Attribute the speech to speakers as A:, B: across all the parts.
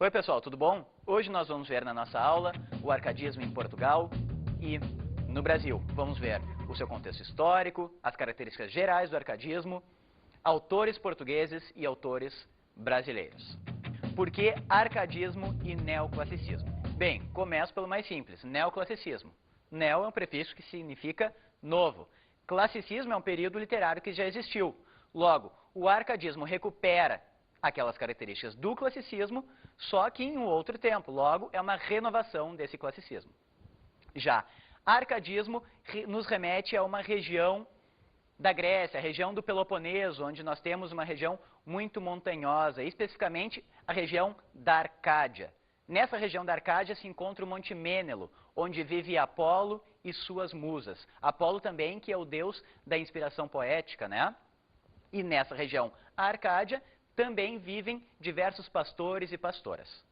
A: Oi pessoal, tudo bom? Hoje nós vamos ver na nossa aula o arcadismo em Portugal e no Brasil. Vamos ver o seu contexto histórico, as características gerais do arcadismo, autores portugueses e autores brasileiros. Por que arcadismo e neoclassicismo? Bem, começo pelo mais simples, neoclassicismo. Neo é um prefixo que significa novo. Classicismo é um período literário que já existiu. Logo, o arcadismo recupera aquelas características do classicismo, só que em um outro tempo. Logo, é uma renovação desse classicismo. Já arcadismo nos remete a uma região da Grécia, a região do Peloponeso, onde nós temos uma região muito montanhosa, especificamente a região da Arcádia. Nessa região da Arcádia se encontra o Monte Mênelo, onde vive Apolo e suas musas. Apolo também, que é o deus da inspiração poética, né? E nessa região, a Arcádia, também vivem diversos pastores e pastoras.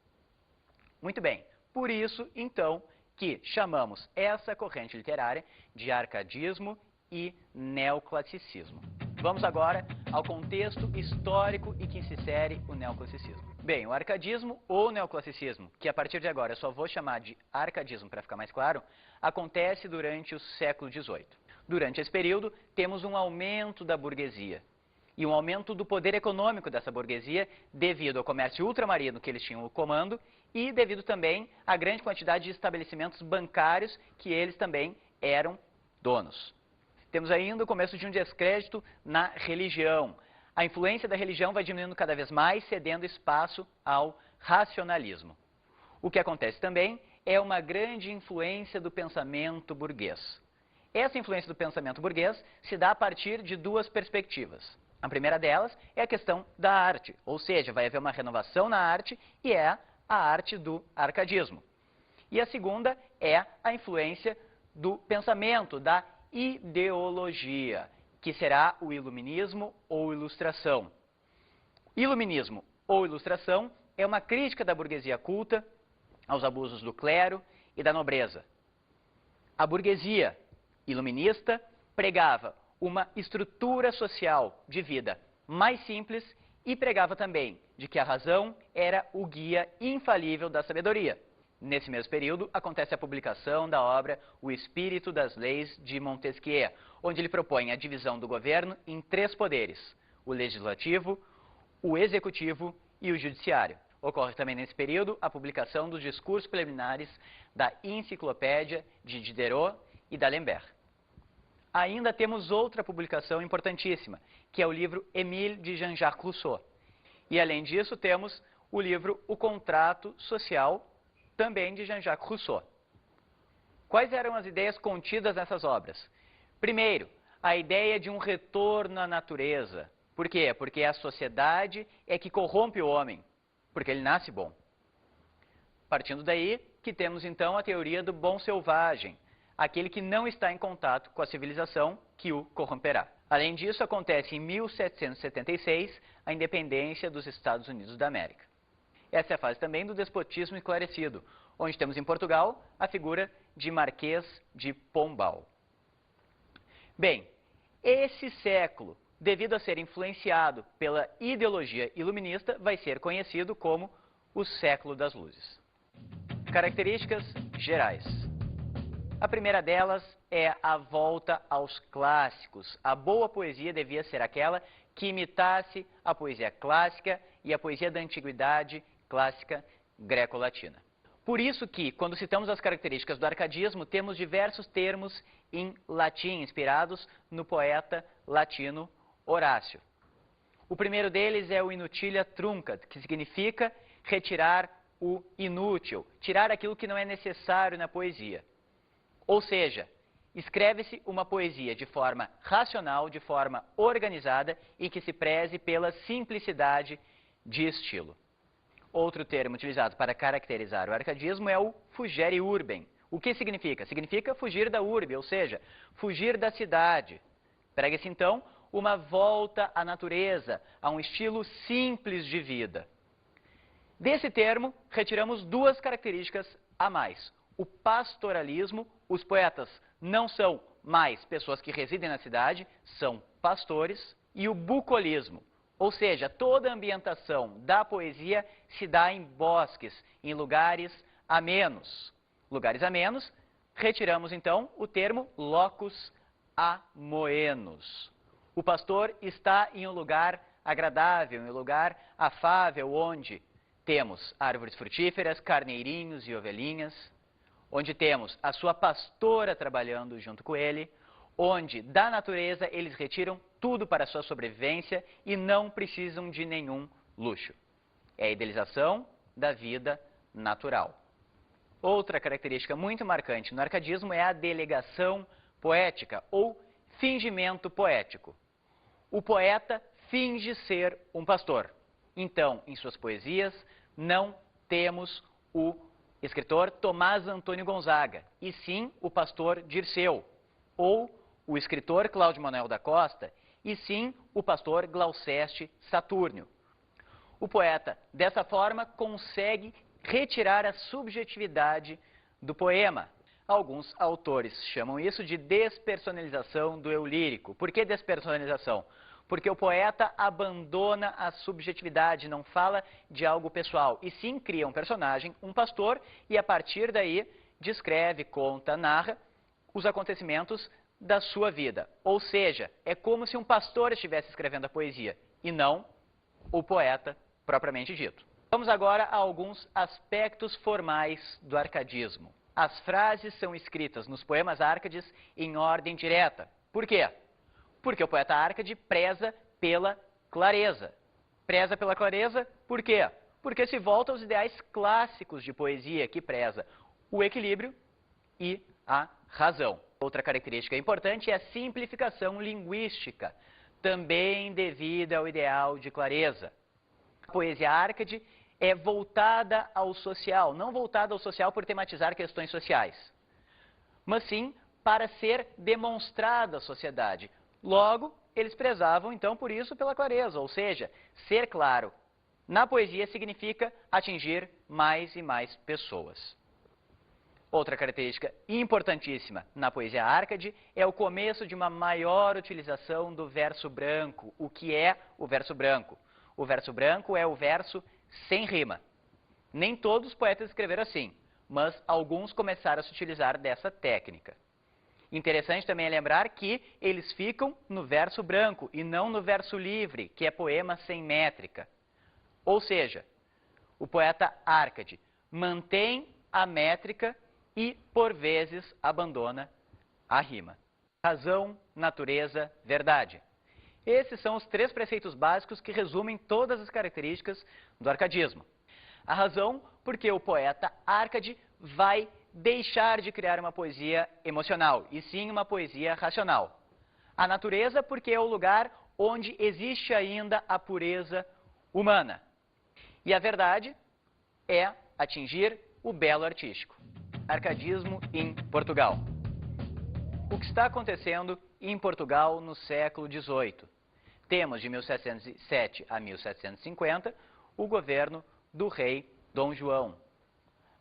A: Muito bem, por isso, então, que chamamos essa corrente literária de arcadismo e neoclassicismo. Vamos agora ao contexto histórico em que se insere o neoclassicismo. Bem, o arcadismo ou neoclassicismo, que a partir de agora eu só vou chamar de arcadismo para ficar mais claro, acontece durante o século XVIII. Durante esse período, temos um aumento da burguesia e um aumento do poder econômico dessa burguesia devido ao comércio ultramarino que eles tinham o comando e devido também à grande quantidade de estabelecimentos bancários que eles também eram donos. Temos ainda o começo de um descrédito na religião. A influência da religião vai diminuindo cada vez mais, cedendo espaço ao racionalismo. O que acontece também é uma grande influência do pensamento burguês. Essa influência do pensamento burguês se dá a partir de duas perspectivas. A primeira delas é a questão da arte, ou seja, vai haver uma renovação na arte e é a arte do arcadismo. E a segunda é a influência do pensamento, da ideologia, que será o iluminismo ou ilustração. Iluminismo ou ilustração é uma crítica da burguesia culta aos abusos do clero e da nobreza. A burguesia iluminista pregava uma estrutura social de vida mais simples e pregava também de que a razão era o guia infalível da sabedoria. Nesse mesmo período, acontece a publicação da obra O Espírito das Leis de Montesquieu, onde ele propõe a divisão do governo em três poderes: o legislativo, o executivo e o judiciário. Ocorre também nesse período a publicação dos discursos preliminares da Enciclopédia de Diderot e d'Alembert. Ainda temos outra publicação importantíssima, que é o livro Émile de Jean-Jacques Rousseau. E além disso temos o livro O Contrato Social, também de Jean-Jacques Rousseau. Quais eram as ideias contidas nessas obras? Primeiro, a ideia de um retorno à natureza. Por quê? Porque a sociedade é que corrompe o homem, porque ele nasce bom. Partindo daí, que temos então a teoria do bom selvagem, aquele que não está em contato com a civilização que o corromperá. Além disso, acontece em 1776 a independência dos Estados Unidos da América. Essa é a fase também do despotismo esclarecido, onde temos em Portugal a figura de Marquês de Pombal. Bem, esse século, devido a ser influenciado pela ideologia iluminista, vai ser conhecido como o século das luzes. Características gerais. A primeira delas é a volta aos clássicos. A boa poesia devia ser aquela que imitasse a poesia clássica e a poesia da antiguidade clássica greco-latina. Por isso que, quando citamos as características do arcadismo, temos diversos termos em latim, inspirados no poeta latino Horácio. O primeiro deles é o inutilia truncat, que significa retirar o inútil, tirar aquilo que não é necessário na poesia. Ou seja, escreve-se uma poesia de forma racional, de forma organizada e que se preze pela simplicidade de estilo. Outro termo utilizado para caracterizar o arcadismo é o fugere urbem. O que significa? Significa fugir da urbe, ou seja, fugir da cidade. Prega-se então uma volta à natureza, a um estilo simples de vida. Desse termo, retiramos duas características a mais. O pastoralismo, os poetas não são mais pessoas que residem na cidade, são pastores. E o bucolismo. Ou seja, toda a ambientação da poesia se dá em bosques, em lugares amenos. Lugares amenos, retiramos então o termo locus amoenos. O pastor está em um lugar agradável, em um lugar afável, onde temos árvores frutíferas, carneirinhos e ovelhinhas, onde temos a sua pastora trabalhando junto com ele, onde da natureza eles retiram tudo para a sua sobrevivência e não precisam de nenhum luxo. É a idealização da vida natural. Outra característica muito marcante no arcadismo é a delegação poética ou fingimento poético. O poeta finge ser um pastor. Então, em suas poesias, não temos o escritor Tomás Antônio Gonzaga, e sim o pastor Dirceu, ou o escritor Cláudio Manuel da Costa, e sim o pastor Glauceste Satúrnio. O poeta, dessa forma, consegue retirar a subjetividade do poema. Alguns autores chamam isso de despersonalização do eu lírico. Por que despersonalização? Porque o poeta abandona a subjetividade, não fala de algo pessoal, e sim cria um personagem, um pastor, e a partir daí descreve, conta, narra os acontecimentos da sua vida. Ou seja, é como se um pastor estivesse escrevendo a poesia, e não o poeta propriamente dito. Vamos agora a alguns aspectos formais do arcadismo. As frases são escritas nos poemas árcades em ordem direta. Por quê? Porque o poeta Árcade preza pela clareza. Preza pela clareza por quê? Porque se volta aos ideais clássicos de poesia, que preza o equilíbrio e a razão. Outra característica importante é a simplificação linguística, também devida ao ideal de clareza. A poesia Árcade é voltada ao social, não voltada ao social por tematizar questões sociais, mas sim para ser demonstrada à sociedade. Logo, eles prezavam, então, por isso, pela clareza, ou seja, ser claro na poesia significa atingir mais e mais pessoas. Outra característica importantíssima na poesia Árcade é o começo de uma maior utilização do verso branco. O que é o verso branco? O verso branco é o verso sem rima. Nem todos os poetas escreveram assim, mas alguns começaram a se utilizar dessa técnica. Interessante também é lembrar que eles ficam no verso branco e não no verso livre, que é poema sem métrica. Ou seja, o poeta Árcade mantém a métrica e, por vezes, abandona a rima. Razão, natureza, verdade. Esses são os três preceitos básicos que resumem todas as características do arcadismo. A razão, porque o poeta Árcade vai deixar de criar uma poesia emocional, e sim uma poesia racional. A natureza, porque é o lugar onde existe ainda a pureza humana. E a verdade é atingir o belo artístico. Arcadismo em Portugal. O que está acontecendo em Portugal no século XVIII? Temos de 1707 a 1750 o governo do rei Dom João.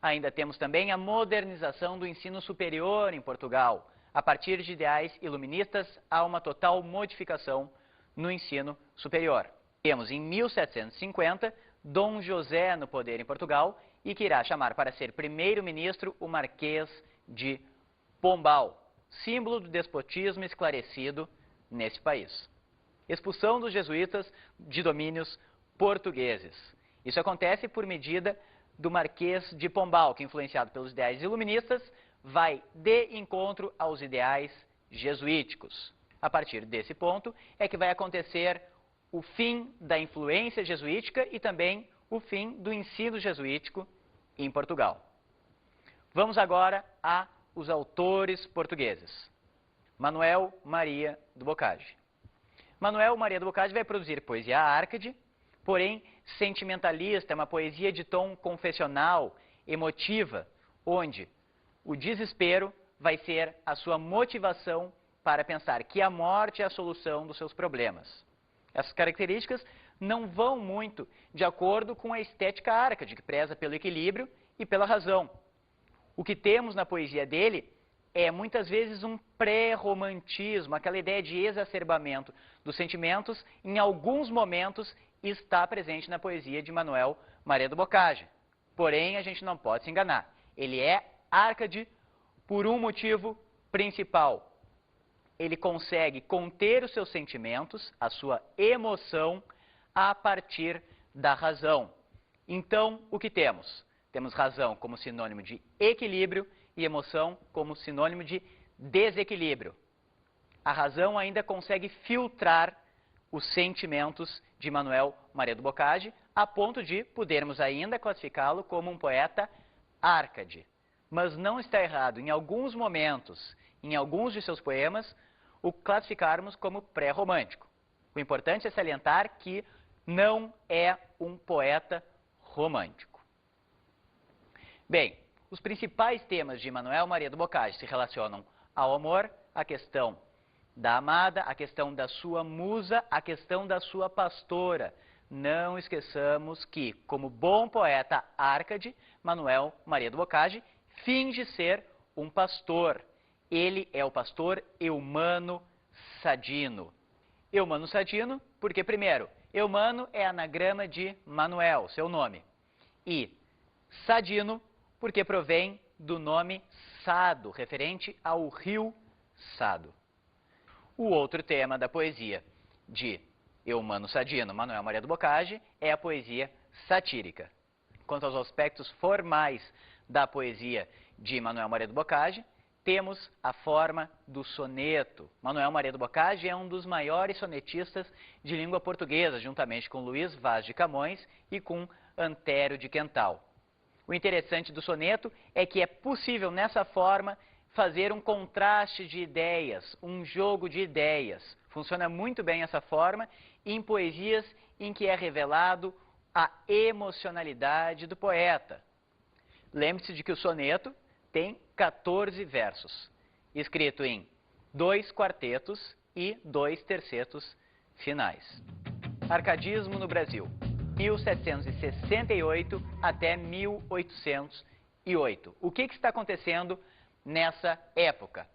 A: Ainda temos também a modernização do ensino superior em Portugal. A partir de ideais iluministas, há uma total modificação no ensino superior. Temos em 1750 Dom José no poder em Portugal e que irá chamar para ser primeiro-ministro o Marquês de Pombal, símbolo do despotismo esclarecido nesse país. Expulsão dos jesuítas de domínios portugueses. Isso acontece por medida do Marquês de Pombal, que, influenciado pelos ideais iluministas, vai de encontro aos ideais jesuíticos. A partir desse ponto é que vai acontecer o fim da influência jesuítica e também o fim do ensino jesuítico em Portugal. Vamos agora aos autores portugueses. Manuel Maria do Bocage. Manuel Maria do Bocage vai produzir poesia Árcade, porém sentimentalista, é uma poesia de tom confessional, emotiva, onde o desespero vai ser a sua motivação para pensar que a morte é a solução dos seus problemas. Essas características não vão muito de acordo com a estética Árcade, que preza pelo equilíbrio e pela razão. O que temos na poesia dele é muitas vezes um pré-romantismo, aquela ideia de exacerbamento dos sentimentos, em alguns momentos está presente na poesia de Manuel Maria do Bocage. Porém, a gente não pode se enganar. Ele é Árcade por um motivo principal. Ele consegue conter os seus sentimentos, a sua emoção, a partir da razão. Então, o que temos? Temos razão como sinônimo de equilíbrio e emoção como sinônimo de desequilíbrio. A razão ainda consegue filtrar os sentimentos de Manuel Maria do Bocage, a ponto de podermos ainda classificá-lo como um poeta Árcade. Mas não está errado, em alguns momentos, em alguns de seus poemas, o classificarmos como pré-romântico. O importante é salientar que não é um poeta romântico. Bem, os principais temas de Manuel Maria do Bocage se relacionam ao amor, à questão da amada, à questão da sua musa, à questão da sua pastora. Não esqueçamos que, como bom poeta Árcade, Manuel Maria do Bocage finge ser um pastor. Ele é o pastor Eumano Sadino. Eumano Sadino, porque, primeiro, Eumano é anagrama de Manuel, seu nome. E Sadino, porque provém do nome Sado, referente ao rio Sado. O outro tema da poesia de Eumano Sadino, Manuel Maria do Bocage, é a poesia satírica. Quanto aos aspectos formais da poesia de Manuel Maria do Bocage, temos a forma do soneto. Manuel Maria do Bocage é um dos maiores sonetistas de língua portuguesa, juntamente com Luís Vaz de Camões e com Antério de Quental. O interessante do soneto é que é possível, nessa forma, fazer um contraste de ideias, um jogo de ideias. Funciona muito bem essa forma em poesias em que é revelado a emocionalidade do poeta. Lembre-se de que o soneto tem 14 versos, escrito em 2 quartetos e 2 tercetos finais. Arcadismo no Brasil, 1768 até 1808. O que está acontecendo nessa época?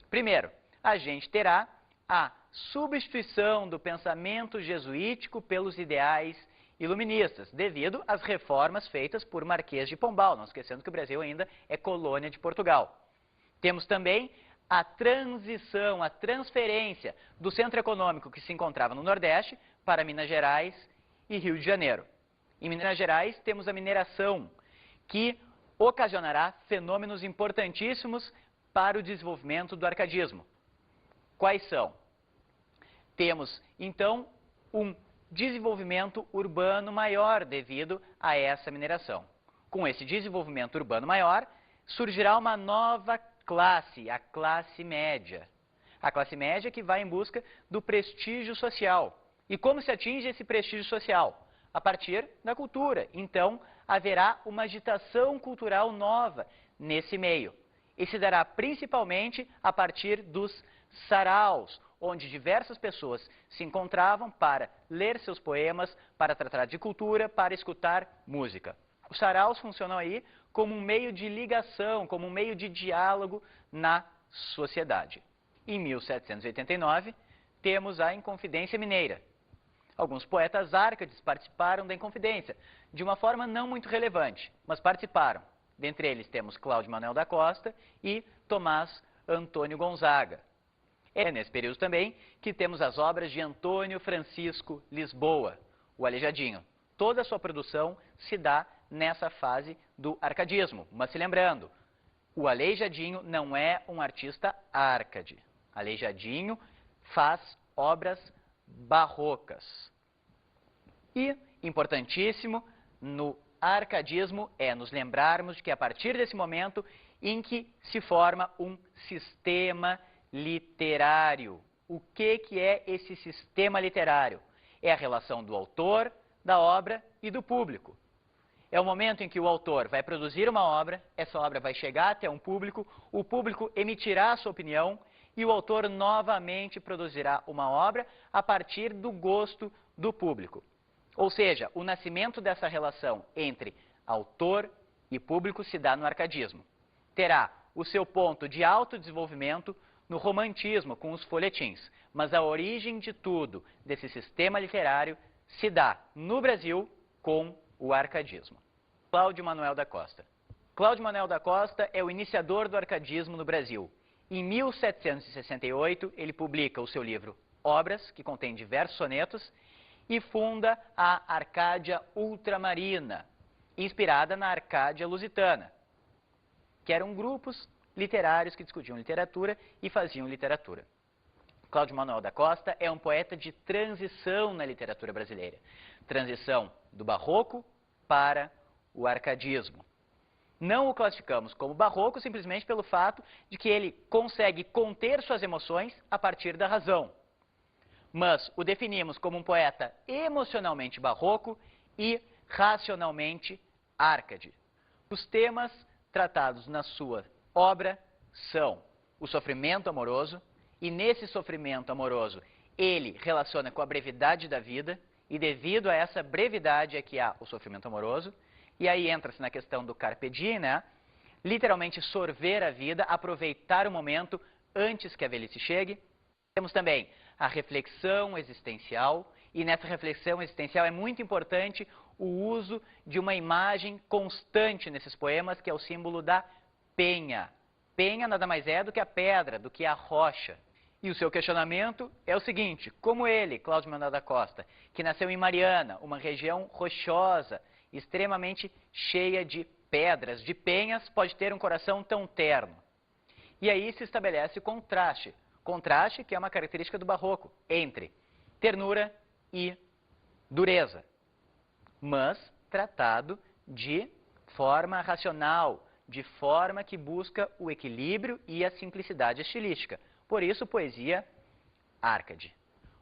A: Primeiro, a gente terá a substituição do pensamento jesuítico pelos ideais iluministas, devido às reformas feitas por Marquês de Pombal, não esquecendo que o Brasil ainda é colônia de Portugal. Temos também a transição, a transferência do centro econômico que se encontrava no Nordeste para Minas Gerais e Rio de Janeiro. Em Minas Gerais temos a mineração, que ocasionará fenômenos importantíssimos para o desenvolvimento do arcadismo. Quais são? Temos, então, um desenvolvimento urbano maior devido a essa mineração. Com esse desenvolvimento urbano maior, surgirá uma nova classe, a classe média. A classe média que vai em busca do prestígio social. E como se atinge esse prestígio social? A partir da cultura. Então, haverá uma agitação cultural nova nesse meio. E se dará principalmente a partir dos saraus, onde diversas pessoas se encontravam para ler seus poemas, para tratar de cultura, para escutar música. Os saraus funcionam aí como um meio de ligação, como um meio de diálogo na sociedade. Em 1789, temos a Inconfidência Mineira. Alguns poetas árcades participaram da Inconfidência, de uma forma não muito relevante, mas participaram. Dentre eles temos Cláudio Manuel da Costa e Tomás Antônio Gonzaga. É nesse período também que temos as obras de Antônio Francisco Lisboa, o Aleijadinho. Toda a sua produção se dá nessa fase do arcadismo. Mas se lembrando, o Aleijadinho não é um artista árcade. Aleijadinho faz obras barrocas. E, importantíssimo, no arcadismo é nos lembrarmos de que a partir desse momento em que se forma um sistema literário. O que é esse sistema literário? É a relação do autor, da obra e do público. É o momento em que o autor vai produzir uma obra, essa obra vai chegar até um público, o público emitirá a sua opinião e o autor novamente produzirá uma obra a partir do gosto do público. Ou seja, o nascimento dessa relação entre autor e público se dá no arcadismo. Terá o seu ponto de autodesenvolvimento no romantismo, com os folhetins. Mas a origem de tudo, desse sistema literário, se dá no Brasil com o arcadismo. Cláudio Manuel da Costa. Cláudio Manuel da Costa é o iniciador do arcadismo no Brasil. Em 1768, ele publica o seu livro Obras, que contém diversos sonetos, e funda a Arcádia Ultramarina, inspirada na Arcádia Lusitana, que eram grupos literários que discutiam literatura e faziam literatura. Cláudio Manuel da Costa é um poeta de transição na literatura brasileira. Transição do barroco para o arcadismo. Não o classificamos como barroco simplesmente pelo fato de que ele consegue conter suas emoções a partir da razão. Mas o definimos como um poeta emocionalmente barroco e racionalmente árcade. Os temas tratados na sua obra são o sofrimento amoroso, e nesse sofrimento amoroso ele relaciona com a brevidade da vida, e devido a essa brevidade é que há o sofrimento amoroso, e aí entra-se na questão do carpe diem, né? Literalmente sorver a vida, aproveitar o momento antes que a velhice chegue. Temos também a reflexão existencial, e nessa reflexão existencial é muito importante o uso de uma imagem constante nesses poemas, que é o símbolo da penha. Penha nada mais é do que a pedra, do que a rocha. E o seu questionamento é o seguinte: como ele, Cláudio Manuel da Costa, que nasceu em Mariana, uma região rochosa, extremamente cheia de pedras, de penhas, pode ter um coração tão terno? E aí se estabelece o contraste. Contraste que é uma característica do barroco, entre ternura e dureza, mas tratado de forma racional, de forma que busca o equilíbrio e a simplicidade estilística. Por isso, poesia árcade.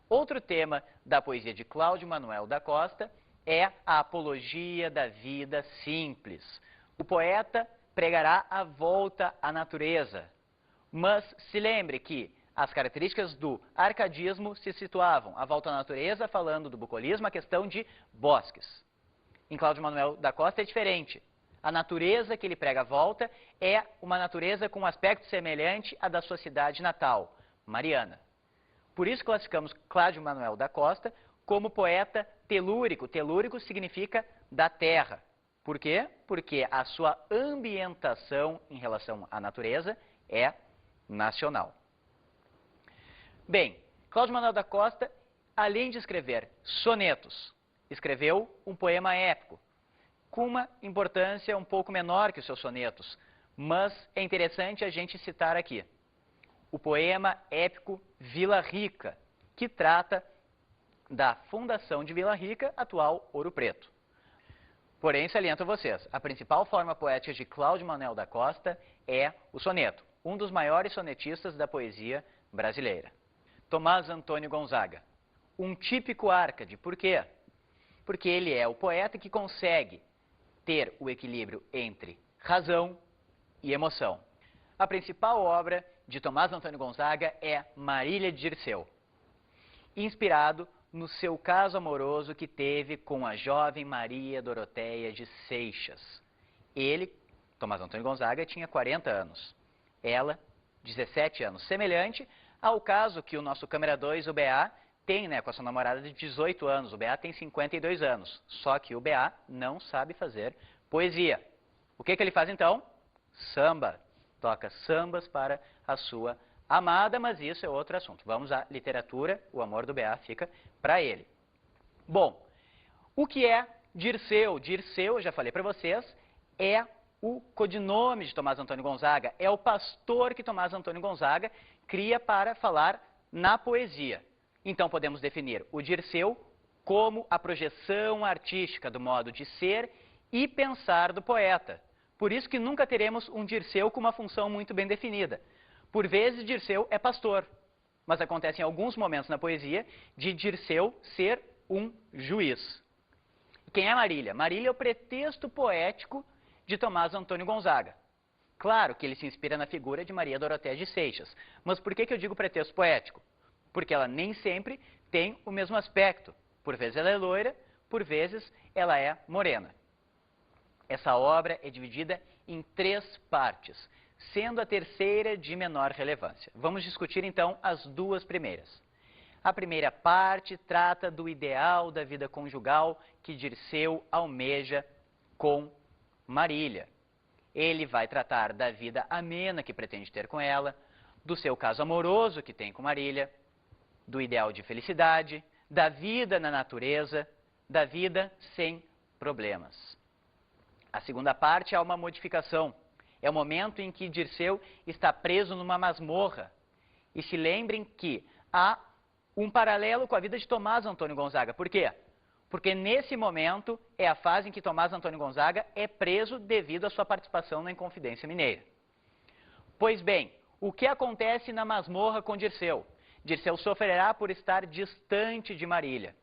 A: Outro tema da poesia de Cláudio Manuel da Costa é a apologia da vida simples. O poeta pregará a volta à natureza, mas se lembre que as características do arcadismo se situavam à volta à natureza, falando do bucolismo, a questão de bosques. Em Cláudio Manuel da Costa é diferente. A natureza que ele prega a volta é uma natureza com um aspecto semelhante à da sua cidade natal, Mariana. Por isso classificamos Cláudio Manuel da Costa como poeta telúrico. Telúrico significa da terra. Por quê? Porque a sua ambientação em relação à natureza é nacional. Bem, Cláudio Manuel da Costa, além de escrever sonetos, escreveu um poema épico, com uma importância um pouco menor que os seus sonetos, mas é interessante a gente citar aqui o poema épico Vila Rica, que trata da fundação de Vila Rica, atual Ouro Preto. Porém, saliento a vocês, a principal forma poética de Cláudio Manuel da Costa é o soneto, um dos maiores sonetistas da poesia brasileira. Tomás Antônio Gonzaga, um típico árcade. Por quê? Porque ele é o poeta que consegue ter o equilíbrio entre razão e emoção. A principal obra de Tomás Antônio Gonzaga é Marília de Dirceu, inspirado no seu caso amoroso que teve com a jovem Maria Doroteia de Seixas. Ele, Tomás Antônio Gonzaga, tinha 40 anos, ela 17 anos, semelhante ao caso que o nosso câmera 2, o BA, tem, né, com a sua namorada de 18 anos. O BA tem 52 anos, só que o BA não sabe fazer poesia. O que ele faz então? Samba. Toca sambas para a sua amada, mas isso é outro assunto. Vamos à literatura, o amor do BA fica para ele. Bom, o que é Dirceu? Dirceu, eu já falei para vocês, é o codinome de Tomás Antônio Gonzaga, é o pastor que Tomás Antônio Gonzaga cria para falar na poesia. Então podemos definir o Dirceu como a projeção artística do modo de ser e pensar do poeta. Por isso que nunca teremos um Dirceu com uma função muito bem definida. Por vezes Dirceu é pastor, mas acontece em alguns momentos na poesia de Dirceu ser um juiz. Quem é Marília? Marília é o pretexto poético de Tomás Antônio Gonzaga. Claro que ele se inspira na figura de Maria Doroteia de Seixas, mas por que eu digo pretexto poético? Porque ela nem sempre tem o mesmo aspecto. Por vezes ela é loira, por vezes ela é morena. Essa obra é dividida em 3 partes. sendo a terceira de menor relevância. Vamos discutir então as duas primeiras. A primeira parte trata do ideal da vida conjugal que Dirceu almeja com Marília. Ele vai tratar da vida amena que pretende ter com ela, do seu caso amoroso que tem com Marília, do ideal de felicidade, da vida na natureza, da vida sem problemas. A segunda parte é uma modificação. É o momento em que Dirceu está preso numa masmorra. E se lembrem que há um paralelo com a vida de Tomás Antônio Gonzaga. Por quê? Porque nesse momento é a fase em que Tomás Antônio Gonzaga é preso devido à sua participação na Inconfidência Mineira. Pois bem, o que acontece na masmorra com Dirceu? Dirceu sofrerá por estar distante de Marília.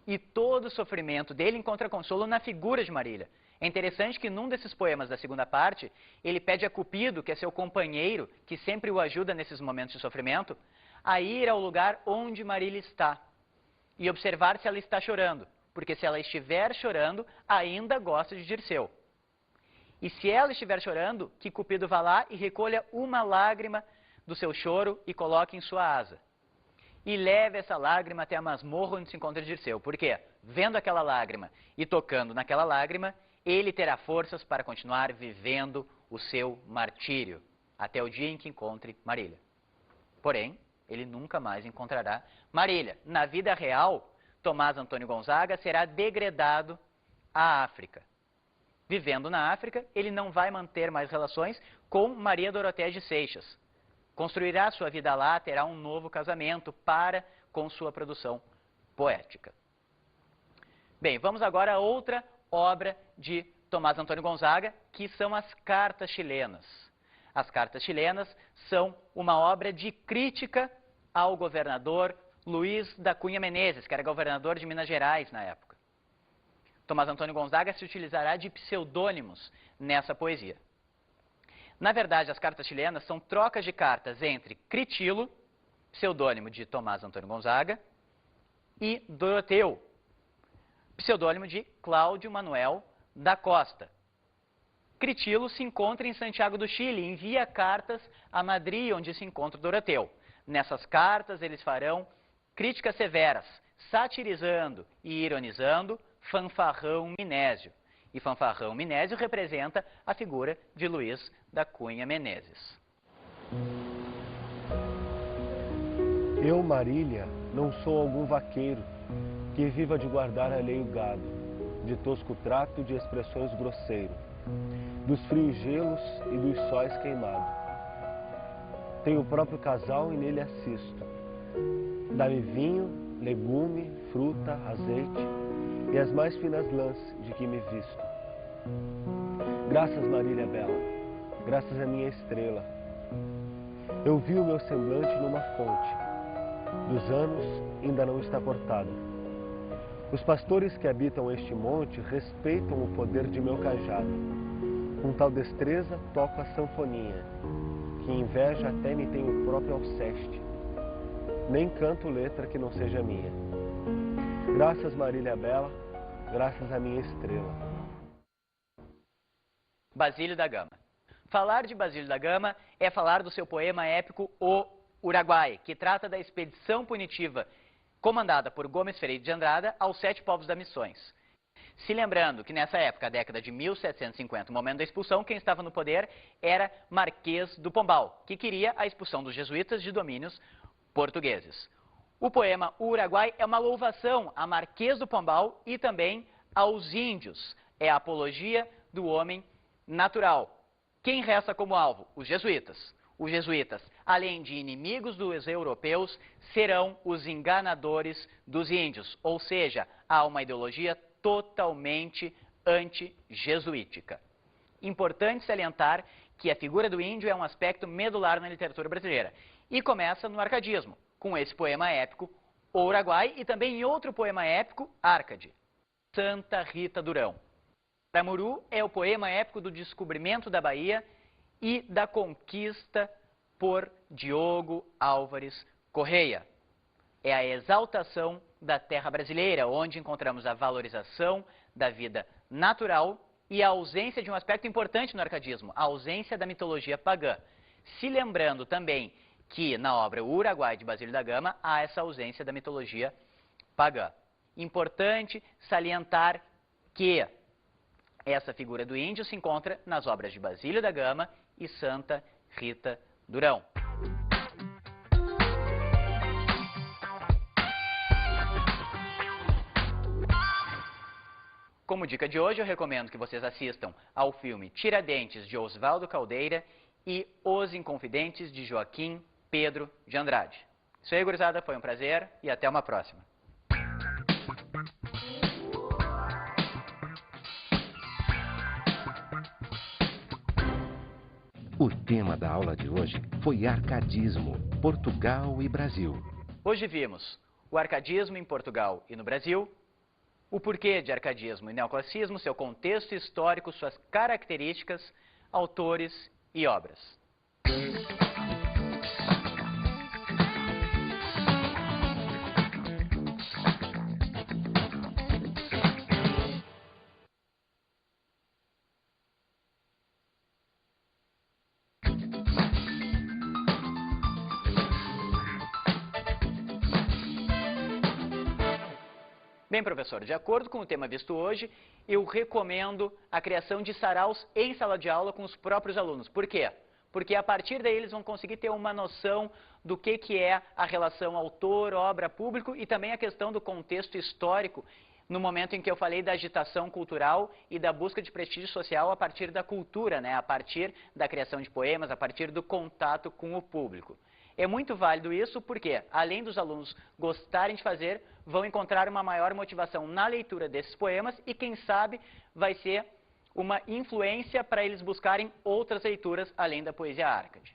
A: E todo o sofrimento dele encontra consolo na figura de Marília. É interessante que num desses poemas da segunda parte, ele pede a Cupido, que é seu companheiro, que sempre o ajuda nesses momentos de sofrimento, a ir ao lugar onde Marília está e observar se ela está chorando, porque se ela estiver chorando, ainda gosta de Dirceu. E se ela estiver chorando, que Cupido vá lá e recolha uma lágrima do seu choro e coloque em sua asa. E leve essa lágrima até a masmorra onde se encontra Dirceu. Por quê? Vendo aquela lágrima e tocando naquela lágrima, ele terá forças para continuar vivendo o seu martírio, até o dia em que encontre Marília. Porém, ele nunca mais encontrará Marília. Na vida real, Tomás Antônio Gonzaga será degredado à África. Vivendo na África, ele não vai manter mais relações com Maria Dorotéia de Seixas. Construirá sua vida lá, terá um novo casamento com sua produção poética. Bem, vamos agora a outra obra de Tomás Antônio Gonzaga, que são as Cartas Chilenas. As Cartas Chilenas são uma obra de crítica ao governador Luiz da Cunha Menezes, que era governador de Minas Gerais na época. Tomás Antônio Gonzaga se utilizará de pseudônimos nessa poesia. Na verdade, as Cartas Chilenas são trocas de cartas entre Critilo, pseudônimo de Tomás Antônio Gonzaga, e Doroteu, pseudônimo de Cláudio Manuel da Costa. Critilo se encontra em Santiago do Chile e envia cartas a Madrid, onde se encontra Doroteu. Nessas cartas, eles farão críticas severas, satirizando e ironizando Fanfarrão Minésio. E Fanfarrão Minésio representa a figura de Luiz da Cunha Menezes.
B: Eu, Marília, não sou algum vaqueiro que viva de guardar alheio gado, de tosco trato e de expressões grosseiro, dos frios gelos e dos sóis queimados. Tenho o próprio casal e nele assisto. Dá-me vinho, legume, fruta, azeite e as mais finas lãs de que me visto. Graças, Marília bela, graças à minha estrela. Eu vi o meu semblante numa fonte, dos anos ainda não está cortada. Os pastores que habitam este monte respeitam o poder de meu cajado. Com tal destreza toco a sanfoninha, que inveja até me tem o próprio alceste. Nem canto letra que não seja minha. Graças, Marília bela, graças à minha estrela.
A: Basílio da Gama. Falar de Basílio da Gama é falar do seu poema épico O Uruguai, que trata da expedição punitiva comandada por Gomes Ferreira de Andrada aos 7 povos das Missões. Se lembrando que nessa época, a década de 1750, o momento da expulsão, quem estava no poder era Marquês do Pombal, que queria a expulsão dos jesuítas de domínios portugueses. O poema O Uruguai é uma louvação a Marquês do Pombal e também aos índios. É a apologia do homem natural. Quem resta como alvo? Os jesuítas. Os jesuítas, além de inimigos dos europeus, serão os enganadores dos índios. Ou seja, há uma ideologia totalmente anti-jesuítica. Importante salientar que a figura do índio é um aspecto medular na literatura brasileira. E começa no arcadismo, com esse poema épico, O Uruguai, e também em outro poema épico, Árcade, Santa Rita Durão. Aramuru é o poema épico do descobrimento da Bahia e da conquista por Diogo Álvares Correia. É a exaltação da terra brasileira, onde encontramos a valorização da vida natural e a ausência de um aspecto importante no arcadismo, a ausência da mitologia pagã. Se lembrando também que na obra O Uruguai de Basílio da Gama há essa ausência da mitologia pagã. Importante salientar que essa figura do índio se encontra nas obras de Basílio da Gama e Santa Rita Durão. Como dica de hoje, eu recomendo que vocês assistam ao filme Tiradentes, de Oswaldo Caldeira, e Os Inconfidentes, de Joaquim Pedro de Andrade. Isso aí, gurizada, foi um prazer e até uma próxima.
C: O tema da aula de hoje foi Arcadismo, Portugal e Brasil.
A: Hoje vimos o arcadismo em Portugal e no Brasil, o porquê de arcadismo e neoclassicismo, seu contexto histórico, suas características, autores e obras. Bem, professor, de acordo com o tema visto hoje, eu recomendo a criação de saraus em sala de aula com os próprios alunos. Por quê? Porque a partir daí eles vão conseguir ter uma noção do que é a relação autor, obra, público e também a questão do contexto histórico no momento em que eu falei da agitação cultural e da busca de prestígio social a partir da cultura, né? A partir da criação de poemas, a partir do contato com o público. É muito válido isso porque, além dos alunos gostarem de fazer, vão encontrar uma maior motivação na leitura desses poemas e, quem sabe, vai ser uma influência para eles buscarem outras leituras além da poesia Arcade.